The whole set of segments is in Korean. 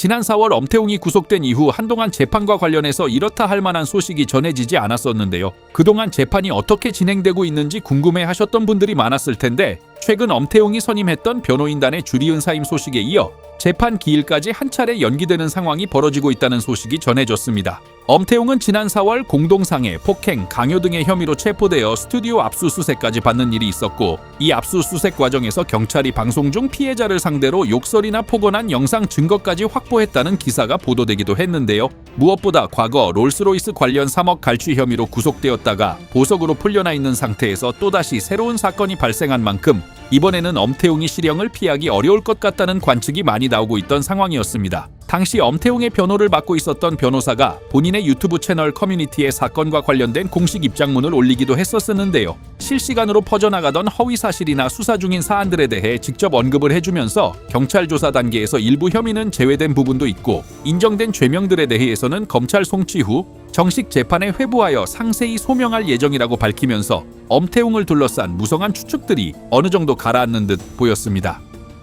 지난 4월 엄태웅이 구속된 이후 한동안 재판과 관련해서 이렇다 할 만한 소식이 전해지지 않았었는데요. 그동안 재판이 어떻게 진행되고 있는지 궁금해하셨던 분들이 많았을 텐데 최근 엄태웅이 선임했던 변호인단의 주리은 사임 소식에 이어 재판 기일까지 한 차례 연기되는 상황이 벌어지고 있다는 소식이 전해졌습니다. 엄태웅은 지난 4월 공동상해, 폭행, 강요 등의 혐의로 체포되어 스튜디오 압수수색까지 받는 일이 있었고 이 압수수색 과정에서 경찰이 방송 중 피해자를 상대로 욕설이나 폭언한 영상 증거까지 확보했다는 기사가 보도되기도 했는데요. 무엇보다 과거 롤스로이스 관련 3억 갈취 혐의로 구속되었다가 보석으로 풀려나 있는 상태에서 또다시 새로운 사건이 발생한 만큼 이번에는 엄태웅이 실형을 피하기 어려울 것 같다는 관측이 많이 나오고 있던 상황이었습니다. 당시 엄태웅의 변호를 맡고 있었던 변호사가 본인의 유튜브 채널 커뮤니티에 사건과 관련된 공식 입장문을 올리기도 했었는데요. 실시간으로 퍼져나가던 허위 사실이나 수사 중인 사안들에 대해 직접 언급을 해주면서 경찰 조사 단계에서 일부 혐의는 제외된 부분도 있고 인정된 죄명들에 대해서는 검찰 송치 후 정식 재판에 회부하여 상세히 소명할 예정이라고 밝히면서 엄태웅을 둘러싼 무성한 추측들이 어느 정도 가라앉는 듯 보였습니다.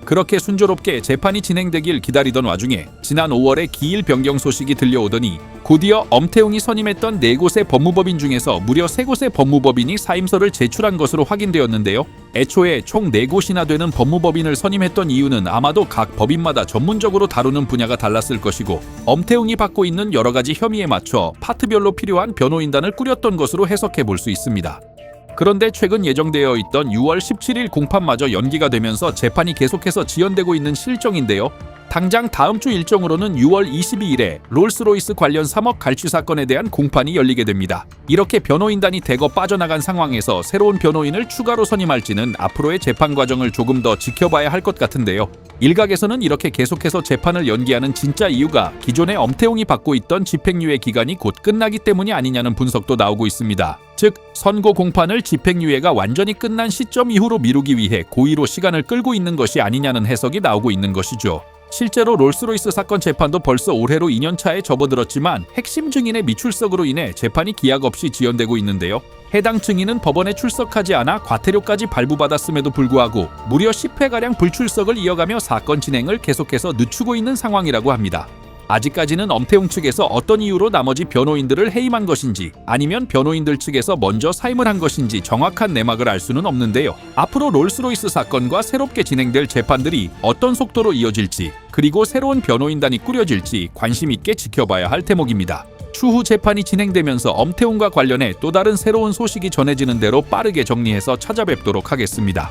그렇게 순조롭게 재판이 진행되길 기다리던 와중에 지난 5월에 기일 변경 소식이 들려오더니 곧이어 엄태웅이 선임했던 4곳의 법무법인 중에서 무려 3곳의 법무법인이 사임서를 제출한 것으로 확인되었는데요. 애초에 총 4곳이나 되는 법무법인을 선임했던 이유는 아마도 각 법인마다 전문적으로 다루는 분야가 달랐을 것이고 엄태웅이 받고 있는 여러 가지 혐의에 맞춰 파트별로 필요한 변호인단을 꾸렸던 것으로 해석해 볼 수 있습니다. 그런데 최근 예정되어 있던 6월 17일 공판마저 연기가 되면서 재판이 계속해서 지연되고 있는 실정인데요. 당장 다음 주 일정으로는 6월 22일에 롤스로이스 관련 3억 갈취 사건에 대한 공판이 열리게 됩니다. 이렇게 변호인단이 대거 빠져나간 상황에서 새로운 변호인을 추가로 선임할지는 앞으로의 재판 과정을 조금 더 지켜봐야 할 것 같은데요. 일각에서는 이렇게 계속해서 재판을 연기하는 진짜 이유가 기존에 엄태웅이 받고 있던 집행유예 기간이 곧 끝나기 때문이 아니냐는 분석도 나오고 있습니다. 즉, 선고 공판을 집행유예가 완전히 끝난 시점 이후로 미루기 위해 고의로 시간을 끌고 있는 것이 아니냐는 해석이 나오고 있는 것이죠. 실제로 롤스로이스 사건 재판도 벌써 올해로 2년차에 접어들었지만 핵심 증인의 미출석으로 인해 재판이 기약 없이 지연되고 있는데요. 해당 증인은 법원에 출석하지 않아 과태료까지 발부받았음에도 불구하고 무려 10회가량 불출석을 이어가며 사건 진행을 계속해서 늦추고 있는 상황이라고 합니다. 아직까지는 엄태웅 측에서 어떤 이유로 나머지 변호인들을 해임한 것인지 아니면 변호인들 측에서 먼저 사임을 한 것인지 정확한 내막을 알 수는 없는데요. 앞으로 롤스로이스 사건과 새롭게 진행될 재판들이 어떤 속도로 이어질지 그리고 새로운 변호인단이 꾸려질지 관심 있게 지켜봐야 할 대목입니다. 추후 재판이 진행되면서 엄태웅과 관련해 또 다른 새로운 소식이 전해지는 대로 빠르게 정리해서 찾아뵙도록 하겠습니다.